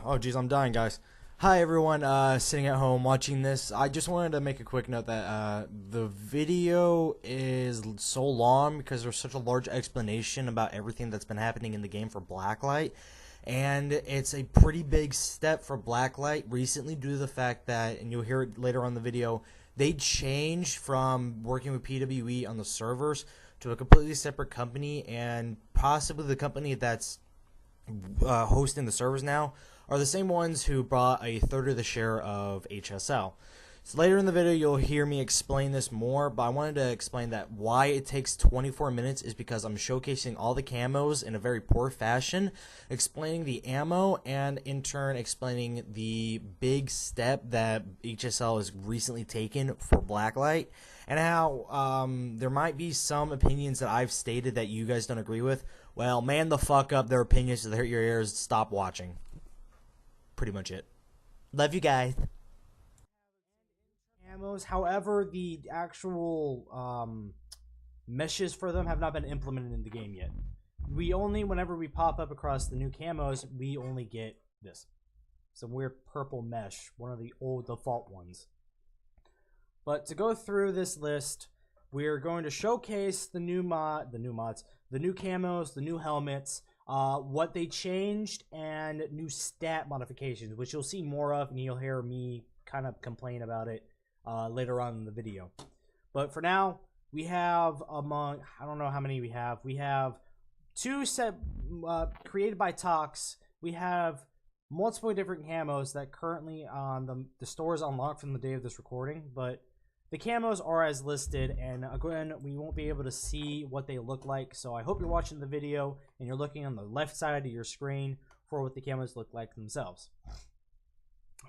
Oh geez, I'm dying, guys. Hi everyone, sitting at home watching this. I just wanted to make a quick note that the video is so long because there's such a large explanation about everything that's been happening in the game for Blacklight. And it's a pretty big step for Blacklight recently due to the fact that, and you'll hear it later on in the video, they changed from working with PWE on the servers to a completely separate company, and possibly the company that's hosting the servers now are the same ones who bought a third of the share of HSL. So later in the video you'll hear me explain this more, but I wanted to explain that why it takes 24 minutes is because I'm showcasing all the camos in a very poor fashion, explaining the ammo, and in turn explaining the big step that HSL has recently taken for Blacklight, and how there might be some opinions that I've stated that you guys don't agree with. Well, man the fuck up, their opinions, so they hurt your ears, stop watching. Pretty much it. Love you guys. Camos, however, the actual meshes for them have not been implemented in the game yet. Whenever we pop up across the new camos, we only get this. Some weird purple mesh, one of the old default ones. But to go through this list, we're going to showcase the new mods, the new camos, the new helmets, what they changed, and new stat modifications, which you'll see more of, and you'll hear me kind of complain about it later on in the video. But for now, we have I don't know how many we have. We have two set created by Tox. We have multiple different camos that currently on the store is unlocked from the day of this recording, but the camos are as listed, and again, we won't be able to see what they look like, so I hope you're watching the video and you're looking on the left side of your screen for what the camos look like themselves.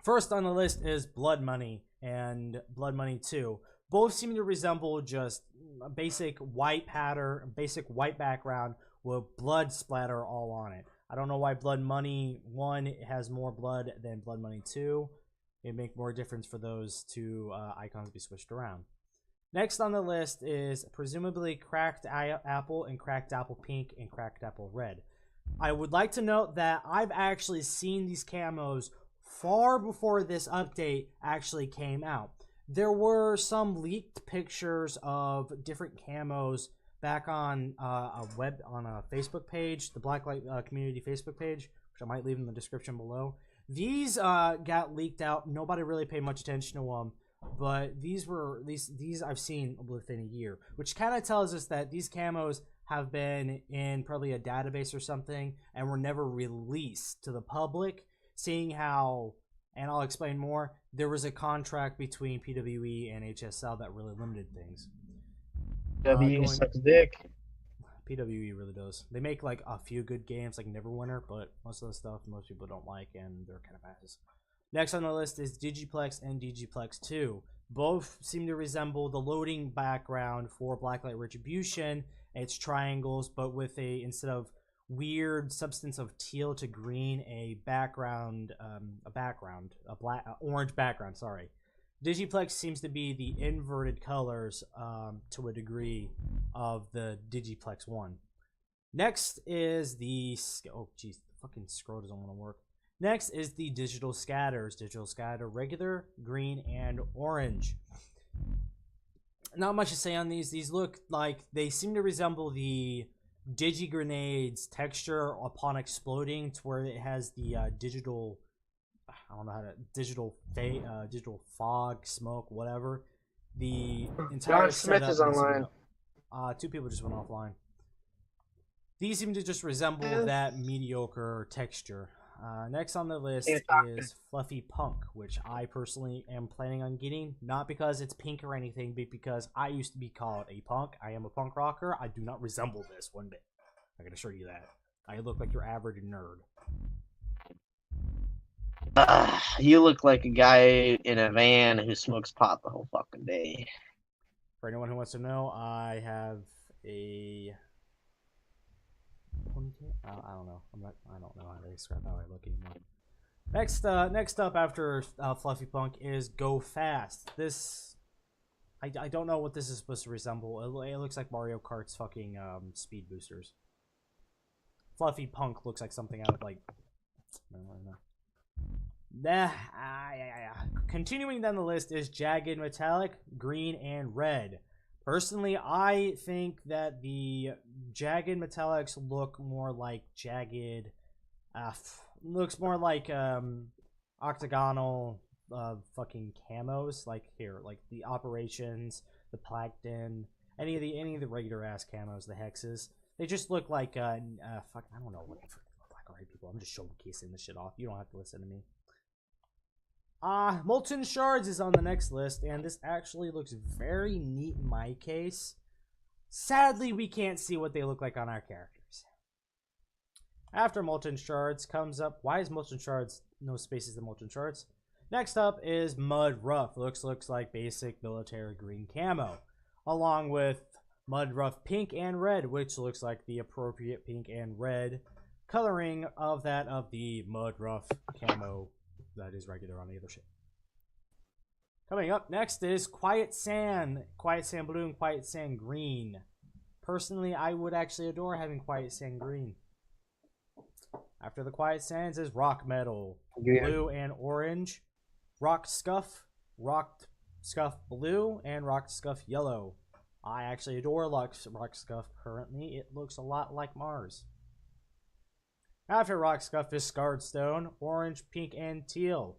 First on the list is Blood Money and Blood Money 2. Both seem to resemble just a basic white pattern, basic white background with blood splatter all on it. I don't know why Blood Money 1 has more blood than Blood Money 2. It'd make more difference for those two icons to be switched around. Next on the list is presumably Cracked Apple and Cracked Apple Pink and Cracked Apple Red. I would like to note that I've actually seen these camos far before this update actually came out. There were some leaked pictures of different camos back on a Facebook page, the Blacklight community Facebook page, which I might leave in the description below. These got leaked out. Nobody really paid much attention to them, but these I've seen within a year, which kind of tells us that these camos have been in probably a database or something and were never released to the public. Seeing how, and I'll explain more, there was a contract between PWE and HSL that really limited things. W sucks dick. PWE really does. They make like a few good games like Neverwinter, but most of the stuff most people don't like, and they're kind of asses. Next on the list is Digiplex and Digiplex 2. Both seem to resemble the loading background for Blacklight Retribution. It's triangles, but with instead of weird substance of teal to green, a orange background. Sorry. Digiplex seems to be the inverted colors to a degree of the Digiplex 1. Next is the... Oh, jeez. The fucking scroll doesn't want to work. Next is the digital scatters. Digital scatter, regular, green, and orange. Not much to say on these. These look like... They seem to resemble the Digi-Grenade's texture upon exploding, to where it has the digital... I don't know how to digital fog, smoke, whatever. The entire John Smith is online. Two people just went offline. These seem to just resemble that mediocre texture. Next on the list is Fluffy Punk, which I personally am planning on getting, not because it's pink or anything, but because I used to be called a punk. I am a punk rocker. I do not resemble this one bit. I can assure you that. I look like your average nerd. You look like a guy in a van who smokes pot the whole fucking day. For anyone who wants to know, I have a ponytail. I don't know. I don't know how to describe how I look anymore. Next up after Fluffy Punk is Go Fast. This, I don't know what this is supposed to resemble. It looks like Mario Kart's fucking speed boosters. Fluffy Punk looks like something out of like, I don't know. Continuing down the list is jagged metallic, green, and red. Personally, I think that the jagged metallics look more like jagged, looks more like octagonal fucking camos. Like here, like the operations, the plankton, any of the regular ass camos, the hexes. They just look like fuck. I don't know what the fuck Blacklight people. I'm just showcasing this shit off. You don't have to listen to me. Molten Shards is on the next list, and this actually looks very neat in my case. Sadly, we can't see what they look like on our characters. After Molten Shards comes up, why is Molten Shards, no spaces in Molten Shards? Next up is Mud Rough. Looks like basic military green camo, along with Mud Rough Pink and Red, which looks like the appropriate pink and red coloring of that of the Mud Rough camo that is regular on the other ship. Coming up next is Quiet Sand Blue and Quiet Sand Green. Personally, I would actually adore having Quiet Sand Green. After the Quiet Sands is Rock Metal, Blue and Orange, Rock Scuff Blue, and Rock Scuff Yellow. I actually adore Rock Scuff currently. It looks a lot like Mars. After Rock Scuff is Scarred Stone, Orange, Pink, and Teal.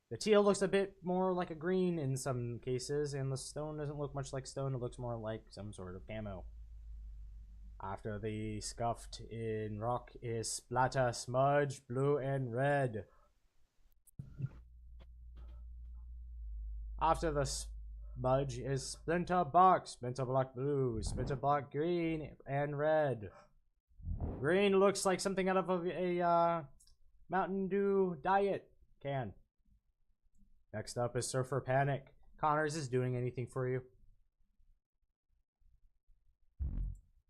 The teal looks a bit more like a green in some cases, and the stone doesn't look much like stone. It looks more like some sort of camo. After the Scuffed in Rock is Splatter, Smudge, Blue, and Red. After the Smudge is Splinter Block Blue, Splinter Block Green, and Red. Green looks like something out of a Mountain Dew diet can. Next up is Surfer Panic. Connors, is doing anything for you?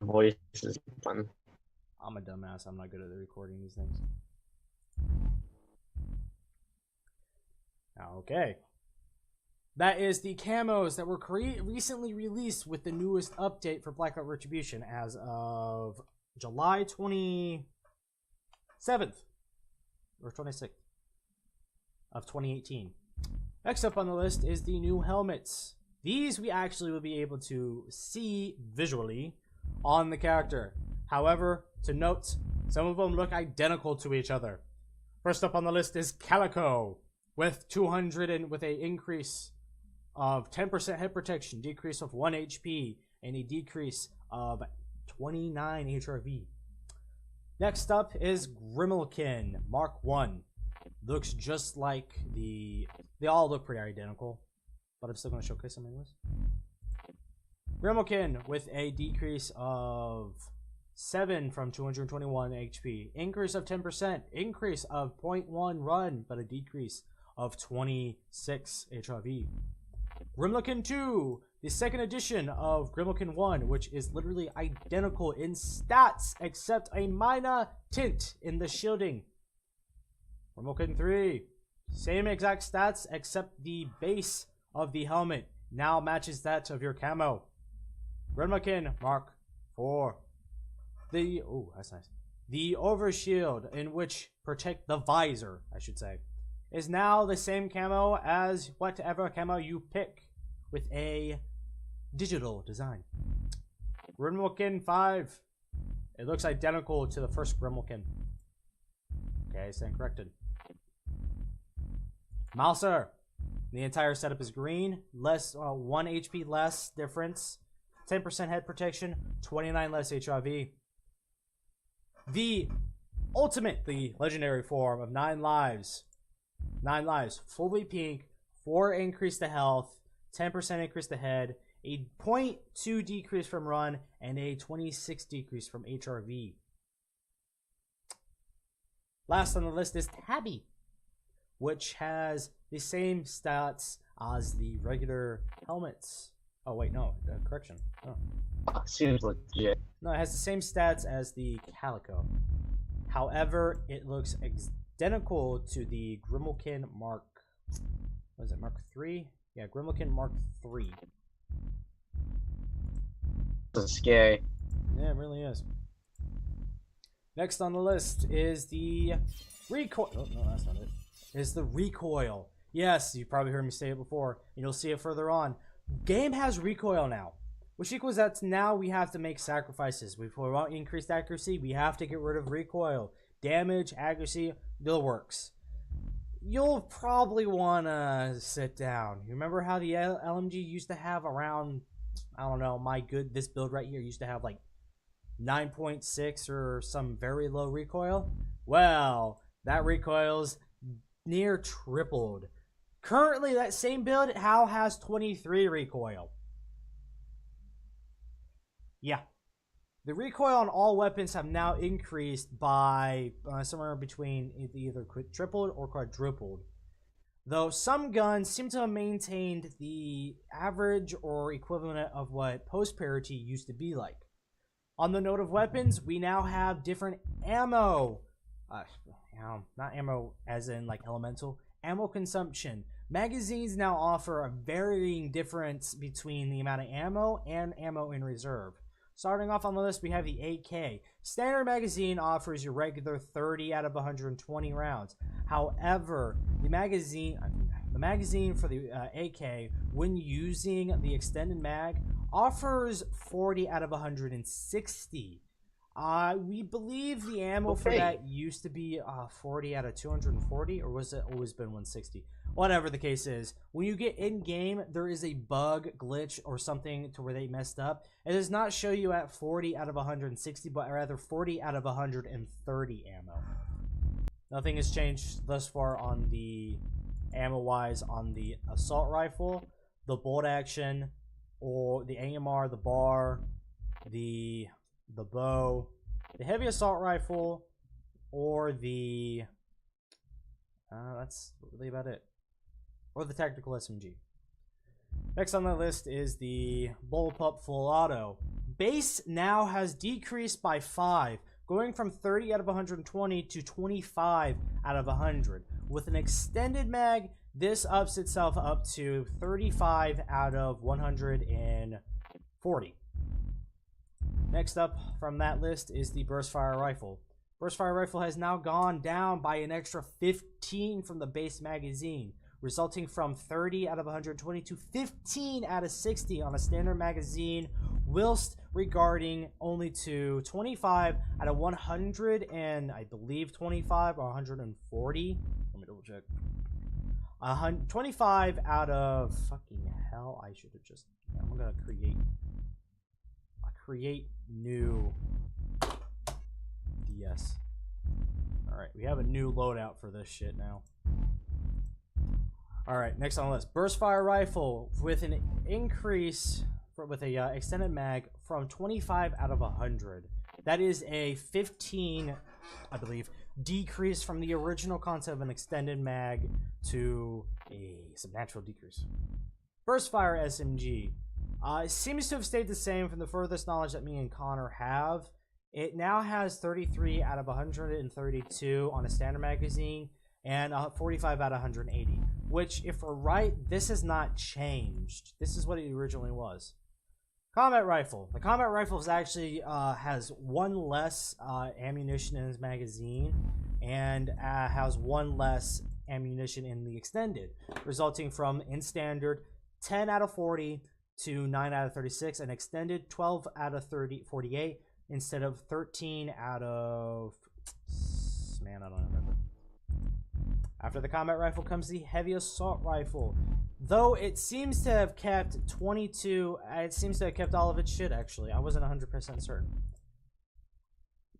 Voice is fun. I'm a dumbass. I'm not good at recording these things. Okay. That is the camos that were recently released with the newest update for Blacklight Retribution as of July 27th or 26th of 2018. Next up on the list is the new helmets. These we actually will be able to see visually on the character. However, to note, some of them look identical to each other. First up on the list is Calico with 200 and with a increase of 10% head protection, decrease of 1 HP, and a decrease of 29 HRV. Next up is Grimalkin Mark 1. Looks just like they all look pretty identical, but I'm still going to showcase them anyways. Grimalkin with a decrease of 7 from 221 HP, increase of 10%, increase of 0.1 run, but a decrease of 26 HRV. Grimalkin 2, the second edition of Grimalkin 1, which is literally identical in stats except a minor tint in the shielding. Grimalkin 3, same exact stats except the base of the helmet now matches that of your camo. Grimalkin Mark 4, that's nice. The overshield, in which protect the visor, I should say, is now the same camo as whatever camo you pick, with a digital design. Grimalkin 5. It looks identical to the first Grimalkin. Okay, stand corrected. Mouser. The entire setup is green. Less 1 HP less difference. 10% head protection. 29 less HRV. The ultimate, the legendary form of 9 lives. 9 lives. Fully pink. 4 increase to health. 10% increase to head, a 0.2 decrease from run, and a 26 decrease from HRV. Last on the list is Tabby, which has the same stats as the regular helmets. Oh wait, no, correction. Oh. Seems legit. No, it has the same stats as the Calico. However, it looks identical to the Grimalkin Mark. What is it, Mark 3? Yeah, Grimalkin Mark 3. That's scary. Yeah, it really is. Next on the list is the Recoil. Oh, no, that's not it. is the Recoil. Yes, you've probably heard me say it before, and you'll see it further on. Game has Recoil now, which equals that now we have to make sacrifices. If we want increased accuracy, we have to get rid of Recoil. Damage, accuracy, the works. You'll probably want to sit down. You remember how the LMG used to have around, I don't know, this build right here used to have like 9.6 or some very low recoil? Well, that recoil's near tripled. Currently, that same build now has 23 recoil. Yeah. The recoil on all weapons have now increased by somewhere between either tripled or quadrupled. Though some guns seem to have maintained the average or equivalent of what post-parity used to be like. On the note of weapons, we now have different ammo. Not ammo as in like elemental. Ammo consumption. Magazines now offer a varying difference between the amount of ammo and ammo in reserve. Starting off on the list, we have the AK. Standard magazine offers your regular 30 out of 120 rounds. However, the magazine for the AK, when using the extended mag, offers 40 out of 160. We believe the ammo for that used to be 40 out of 240, or was it always been 160? Whatever the case is, when you get in game, there is a bug, glitch, or something to where they messed up. It does not show you at 40 out of 160, but rather 40 out of 130 ammo. Nothing has changed thus far on the ammo-wise on the assault rifle, the bolt action, or the AMR, the bar, the bow, the heavy assault rifle, or the that's really about it, or the tactical SMG. Next on the list is the bullpup full auto. Base now has decreased by 5, going from 30 out of 120 to 25 out of 100. With an extended mag, this ups itself up to 35 out of 140. Next up from that list is the burst fire rifle. Burst fire rifle has now gone down by an extra 15 from the base magazine, resulting from 30 out of 120 to 15 out of 60 on a standard magazine, whilst regarding only to 25 out of 100 and I believe 25 or 140. Let me double check. 25 out of fucking hell. I should have just. I'm gonna create new DS. Alright, we have a new loadout for this shit now. Alright, next on the list. Burst fire rifle with an increase with a extended mag from 25 out of 100. That is a 15, I believe, decrease from the original concept of an extended mag to a subnatural decrease. Burst fire SMG. It seems to have stayed the same from the furthest knowledge that me and Connor have. It now has 33 out of 132 on a standard magazine and 45 out of 180. Which, if we're right, this has not changed. This is what it originally was. Combat rifle. The combat rifle is actually has one less ammunition in its magazine and has one less ammunition in the extended, resulting from in standard 10 out of 40 to 9 out of 36, and extended 12 out of 48 instead of 13 out of, man, I don't remember. After the combat rifle comes the heavy assault rifle. Though it seems to have kept 22, it seems to have kept all of its shit actually. I wasn't 100% certain.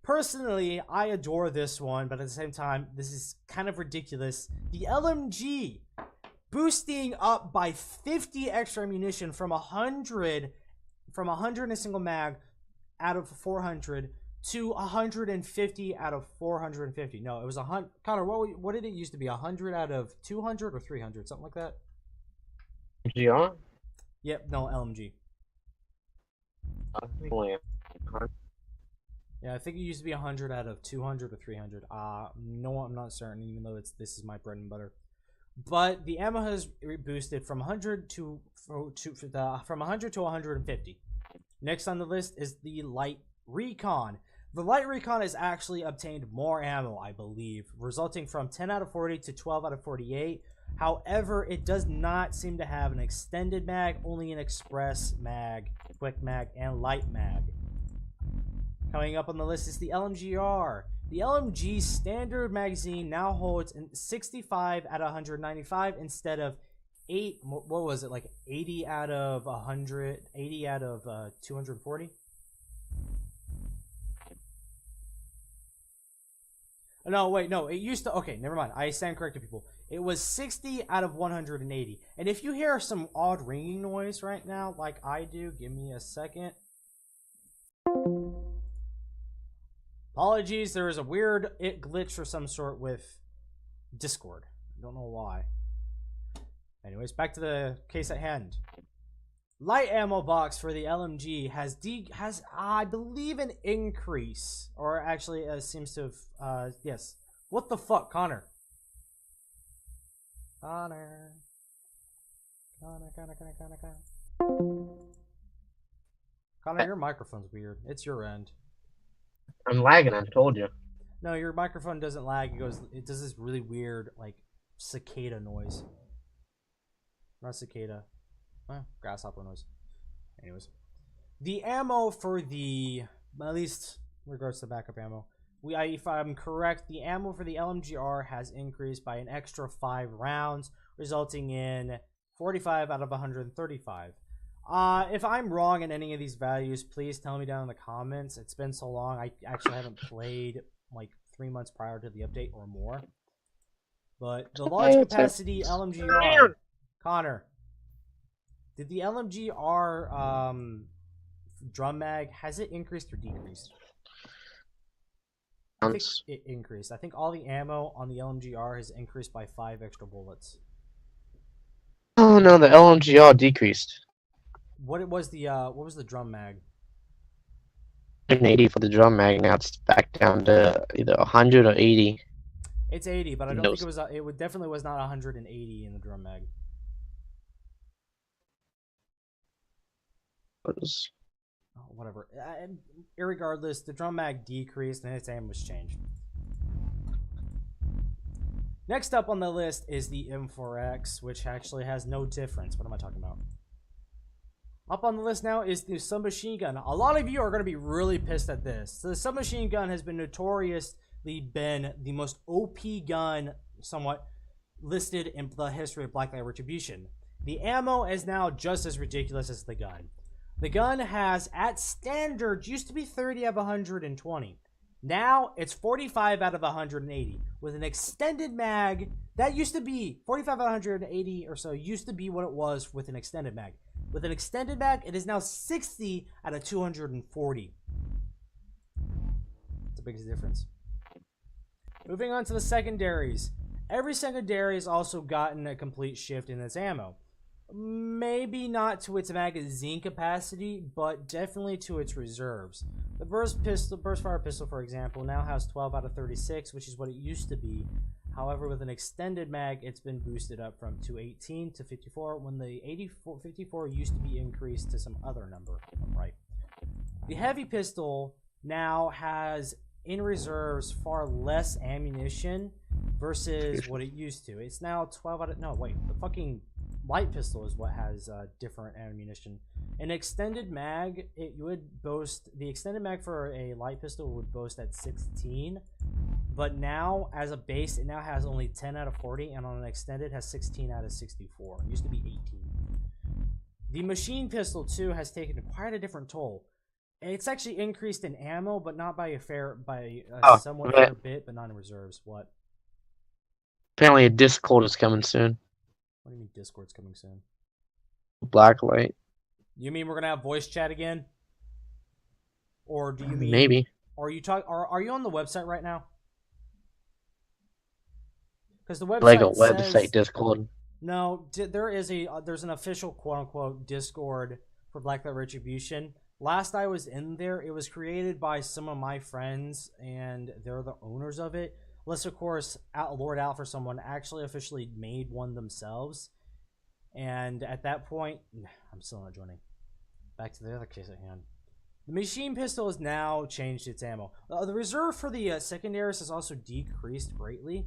Personally, I adore this one, but at the same time, this is kind of ridiculous. The LMG boosting up by 50 extra ammunition from 100 in a single mag out of 400 to 150 out of 450. No, it was 100. Connor, what did it used to be? 100 out of 200 or 300, something like that. GR? Yep, no, LMG. Yeah, I think it used to be 100 out of 200 or 300. No, I'm not certain, even though this is my bread and butter. But the ammo has boosted from 100 to 150. Next on the list is the light recon. The light recon has actually obtained more ammo, I believe, resulting from 10 out of 40 to 12 out of 48. However, it does not seem to have an extended mag, only an express mag, quick mag, and light mag. Coming up on the list is the LMGR. The LMG standard magazine now holds 65 out of 195 instead of 80 out of 100, 80 out of 240? No, wait, no, it used to, okay, never mind. I stand corrected, people. It was 60 out of 180. And if you hear some odd ringing noise right now, like I do, give me a second. Apologies, there is a weird glitch or some sort with Discord. I don't know why. Anyways, back to the case at hand. Light ammo box for the LMG has I believe an increase, or actually seems to have yes. What the fuck, Connor? Connor, your microphone's weird. It's your end. I'm lagging. I told you. No, your microphone doesn't lag. It does this really weird like cicada noise. Not cicada. Grasshopper noise. Anyways, the ammo for the, at least in regards to backup ammo, if I'm correct, the ammo for the LMGR has increased by an extra 5 rounds, resulting in 45 out of 135. If I'm wrong in any of these values, please tell me down in the comments. It's been so long. I actually haven't played like 3 months prior to the update or more. But the large capacity LMGR, Connor. Did the LMGR drum mag, has it increased or decreased? I think it increased. I think all the ammo on the LMGR has increased by 5 extra bullets. Oh no, the LMGR decreased. What was the drum mag? 180 for the drum mag. Now it's back down to either 100 or 80. It's 80, but I don't think it was. It definitely was not 180 in the drum mag. Oh, whatever. Irregardless, the drum mag decreased and its aim was changed. Next up on the list is the M4X, which actually has no difference. What am I talking about? Up on the list now is the submachine gun. A lot of you are going to be really pissed at this. So the submachine gun has been notoriously been the most OP gun, somewhat, listed in the history of Blacklight Retribution. The ammo is now just as ridiculous as the gun. The gun has, at standard, used to be 30 out of 120. Now, it's 45 out of 180. With an extended mag, that used to be 45 out of 180 or so, used to be what it was with an extended mag. With an extended mag, it is now 60 out of 240. That's the biggest difference. Moving on to the secondaries. Every secondary has also gotten a complete shift in its ammo. Maybe not to its magazine capacity, but definitely to its reserves. The burst fire pistol, for example, now has 12 out of 36, which is what it used to be. However, with an extended mag, it's been boosted up from 218 to 54, when the 54 used to be increased to some other number. Right. The heavy pistol now has, in reserves, far less ammunition versus what it used to. It's now 12 out of... No, wait. The fucking light pistol is what has different ammunition. An extended mag, it would boast... The extended mag for a light pistol would boast at 16. But now, as a base, it now has only 10 out of 40. And on an extended, has 16 out of 64. It used to be 18. The machine pistol, too, has taken quite a different toll. It's actually increased in ammo, but not by a somewhat fair bit, but not in reserves. What? Apparently a Discord is coming soon. What do you mean Discord's coming soon? Blacklight. You mean we're gonna have voice chat again? Or do you mean maybe? Are you on the website right now? Because the website Lego says, website Discord. No, there's an official quote unquote Discord for Blacklight Retribution. Last I was in there, it was created by some of my friends, and they're the owners of it. Unless, of course, Lord Alpha or someone actually officially made one themselves. And at that point, I'm still not joining. Back to the other case at hand. The machine pistol has now changed its ammo. The reserve for the secondaries has also decreased greatly.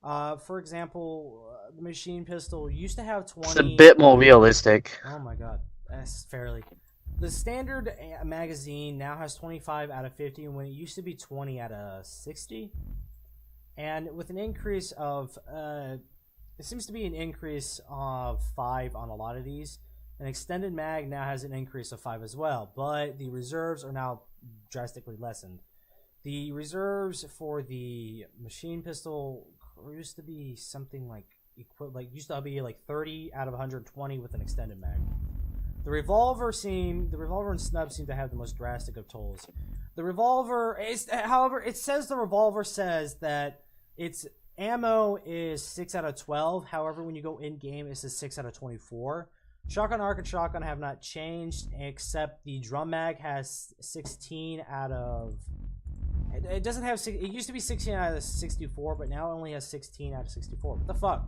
For example, the machine pistol used to have 20. It's a bit more realistic. Oh my god, that's fairly. The standard magazine now has 25 out of 50 when it used to be 20 out of 60. And with an increase of, it seems to be an increase of 5 on a lot of these. An extended mag now has an increase of 5 as well, but the reserves are now drastically lessened. The reserves for the machine pistol used to be something like used to be like 30 out of 120 with an extended mag. The revolver and snub seem to have the most drastic of tolls. The revolver is, however, it says the revolver says that its ammo is 6 out of 12. However, when you go in game, it says 6 out of 24. Shotgun, arc, and shotgun have not changed, except the drum mag has 16 out of. It doesn't have. It used to be 16 out of 64, but now it only has 16 out of 64. What the fuck?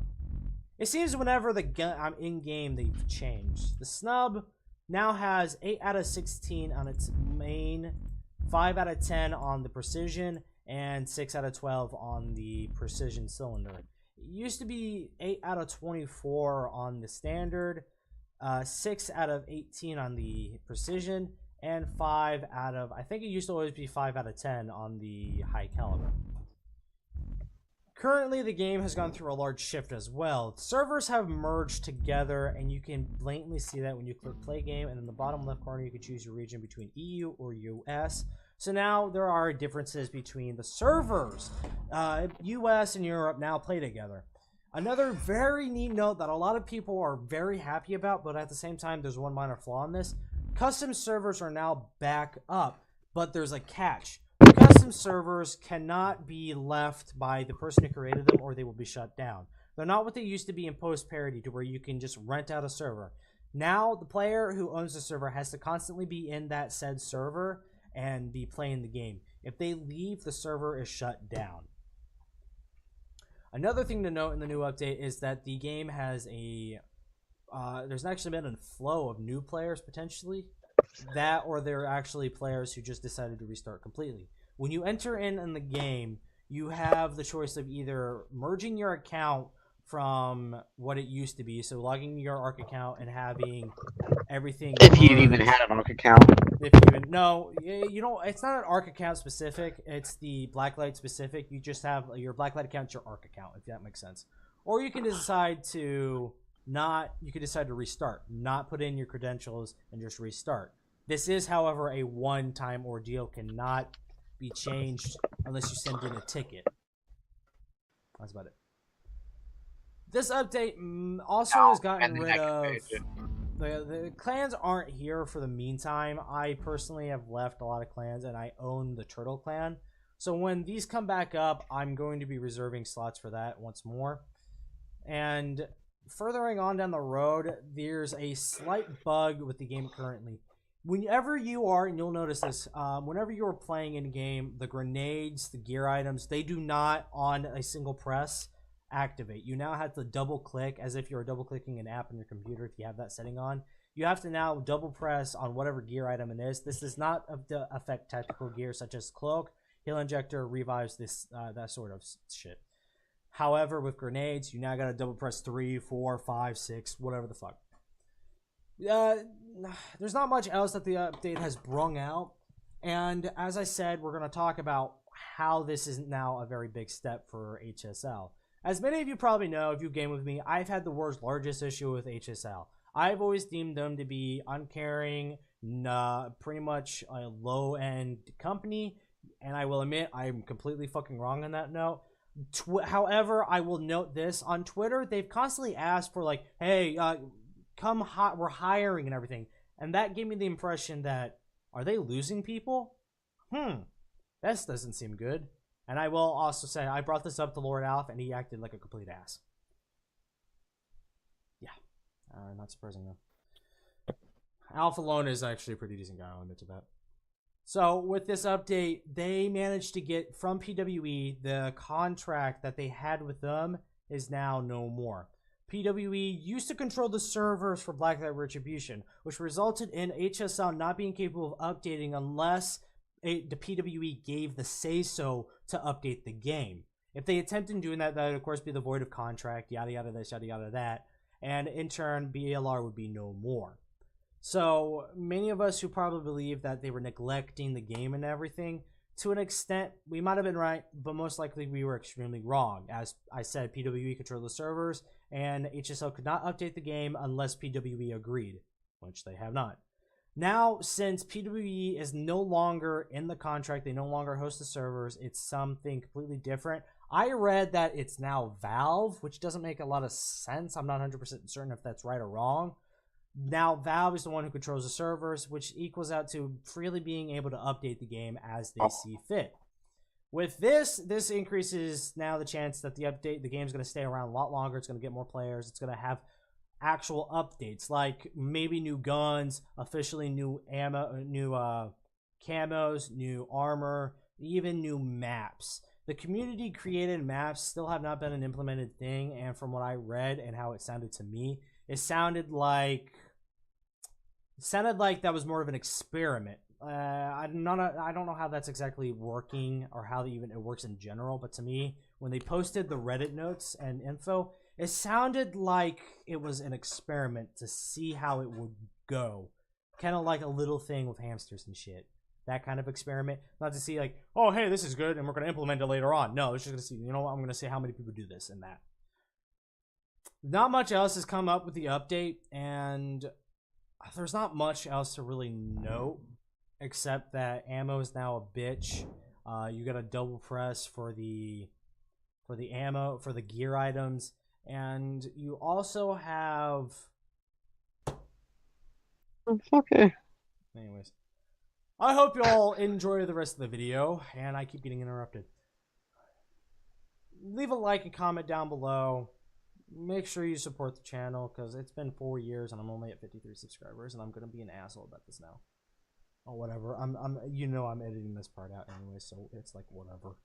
It seems whenever the gun I'm in game, they've changed. The snub now has 8 out of 16 on its main, 5 out of 10 on the precision, and 6 out of 12 on the precision cylinder. It used to be 8 out of 24 on the standard, 6 out of 18 on the precision, and 5 out of, I think it used to always be 5 out of 10 on the high caliber. Currently, the game has gone through a large shift as well. Servers have merged together, and you can blatantly see that when you click play game, and in the bottom left corner, you can choose your region between EU or US. So now there are differences between the servers. US and Europe now play together. Another very neat note that a lot of people are very happy about, but at the same time, there's one minor flaw in this. Custom servers are now back up, but there's a catch. Custom servers cannot be left by the person who created them, or they will be shut down. They're not what they used to be in post-parity, to where you can just rent out a server. Now, the player who owns the server has to constantly be in that said server and be playing the game. If they leave, the server is shut down. Another thing to note in the new update is that the game has a... there's actually been a flow of new players, potentially. That, or they're actually players who just decided to restart completely. When you enter in the game, you have the choice of either merging your account from what it used to be, so logging your ARC account and having everything. If you even had an ARC account. If you even no, you don't. It's not an ARC account specific. It's the Blacklight specific. You just have your Blacklight account, your ARC account, if that makes sense. Or you can decide to not. You can decide to restart, not put in your credentials, and just restart. This is, however, a one-time ordeal. Cannot be changed unless you send in a ticket. That's about it. This update also has gotten rid of... The clans aren't here for the meantime. I personally have left a lot of clans, and I own the Turtle clan. So when these come back up, I'm going to be reserving slots for that once more. And furthering on down the road, there's a slight bug with the game currently. Whenever you are, and you'll notice this, whenever you are playing in game, the grenades, the gear items, they do not, on a single press, activate. You now have to double click as if you're double clicking an app on your computer if you have that setting on. You have to now double press on whatever gear item it is. This does not affect tactical gear such as cloak, heal injector, revives, this that sort of shit. However, with grenades, you now gotta double press 3, 4, 5, 6, whatever the fuck. There's not much else that the update has brung out, and as I said, we're going to talk about how this is now a very big step for HSL. As many of you probably know, if you game with me, I've had the world's largest issue with HSL. I've always deemed them to be uncaring, pretty much a low-end company, and I will admit I'm completely fucking wrong on that note. However, I will note this, on Twitter, they've constantly asked for like, hey, we're hiring and everything, and that gave me the impression that, are they losing people? This doesn't seem good. And I will also say, I brought this up to Lord Alf, and he acted like a complete ass. Yeah, not surprising though. Alf alone is actually a pretty decent guy, I'll admit to that. So with this update, they managed to get from PWE the contract that they had with them is now no more. PWE used to control the servers for Blacklight Retribution, which resulted in HSL not being capable of updating unless the PWE gave the say-so to update the game. If they attempted doing that, that would of course be the void of contract, yada yada this, yada yada that, and in turn, BLR would be no more. So many of us who probably believe that they were neglecting the game and everything, to an extent, we might have been right, but most likely we were extremely wrong. As I said, PWE controlled the servers, and HSL could not update the game unless PWE agreed, which they have not. Now, since PWE is no longer in the contract, they no longer host the servers, it's something completely different. I read that it's now Valve, which doesn't make a lot of sense. I'm not 100% certain if that's right or wrong. Now Valve is the one who controls the servers, which equals out to freely being able to update the game as they see fit. With this increases now the chance that the game is going to stay around a lot longer. It's going to get more players. It's going to have actual updates, like maybe new guns, officially new ammo, new camos, new armor, even new maps. The community created maps still have not been an implemented thing, and from what I read and how it sounded to me, it sounded like that was more of an experiment. I don't know how that's exactly working or how even it works in general, but to me, when they posted the Reddit notes and info, it sounded like it was an experiment to see how it would go. Kind of like a little thing with hamsters and shit. That kind of experiment. Not to see like, oh, hey, this is good, and we're going to implement it later on. No, it's just going to see, you know what, I'm going to see how many people do this and that. Not much else has come up with the update, and there's not much else to really note, except that ammo is now a bitch. You got a double press for the ammo, for the gear items, and you also have... Okay. Anyways. I hope you all enjoy the rest of the video, and I keep getting interrupted. Leave a like and comment down below. Make sure you support the channel, because it's been 4 years and I'm only at 53 subscribers, and I'm gonna be an asshole about this now. Oh, whatever. I'm editing this part out anyway, so it's like whatever.